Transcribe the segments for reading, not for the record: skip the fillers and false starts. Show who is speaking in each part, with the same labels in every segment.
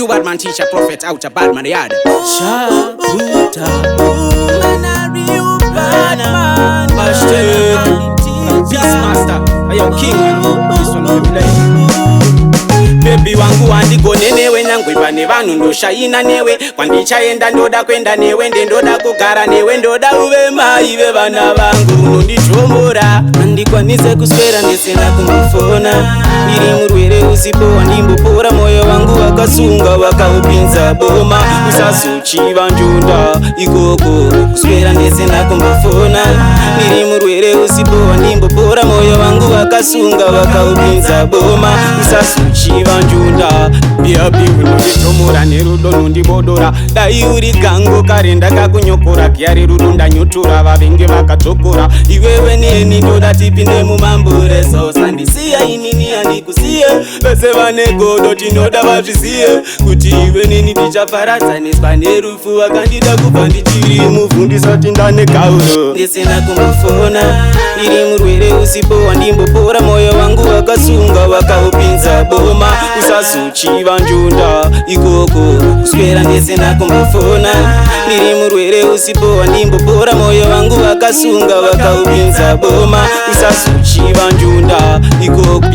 Speaker 1: you bad man teacher, prophet out a bad man yard.
Speaker 2: Shabuta,
Speaker 1: Beastmaster, ayo king, this one we play. Baby wangu wandigone newe nyangwiba ne vanhu ndoshaina newe kwandichaenda ndoda kwenda newe ndendoda kugara newe ndoda uve mai vevana vangu unonditomora handikwanise kuswera ndisina kumufona ndiri murwere usipo wandimbopora moyo wangu wakasunga wakaupinza boma usazochiva njunda ikoko kuswera ndisina kumufona ndiri murwere usipo wandimbopora moyo wangu wakasunga wakaupinza boma usazochiva njunda biabi unonditomora nerudo nondibodora dai uri gango kare ndakakunyokora kyari rudo ndanyotora vavengi vakadzokora iwewe neni ndoda tipinde mumambureso sandisiya inini handikusiye vese vane godo tinoda vazviziye kuti iwe neni tichaparadzaniswa nerufu vakandida kubva ndichiri muvhundisati ndane gauro ndisina kumufona ndiri murwere usipo wandimbopora moyo wangu wakasunga wakaupinza boma usazochiva njunda ikoko kuswera ndisina kumufona ndiri murwere usipo wandimbopora moyo wangu wakasunga wakaupinza boma usazochiva njunda ikoko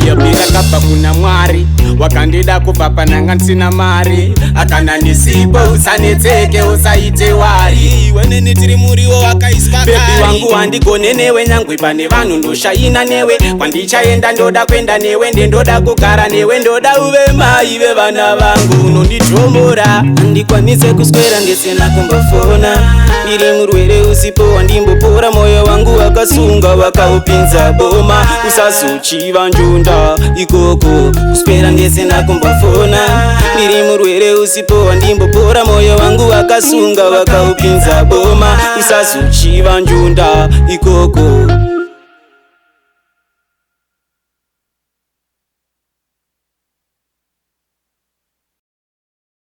Speaker 1: ndakabva kuna mwari wakandida kubva pananga ndisina mari akana ndisipo usanetseke usaite wari iwe neni tiri muriwo wakaiswa bebi wangu wandigone newe nyangwe pane vanhu ndoshaina newe kwandichaenda ndoda kwenda newe ndendoda kugara newe ndoda uve mai vevana vangu unonditomora handikwanise kuswera ndisina kumbofona ndiri murwere usipo wandimbopora moyo wangu wakasunga wakaupinza boma usazochiva njunda ikoko kuswera ndisina kumbofona ndiri murwere usipo wandimbopora moyo wangu wakasunga wakaupinza boma usazochiva njunda ikoko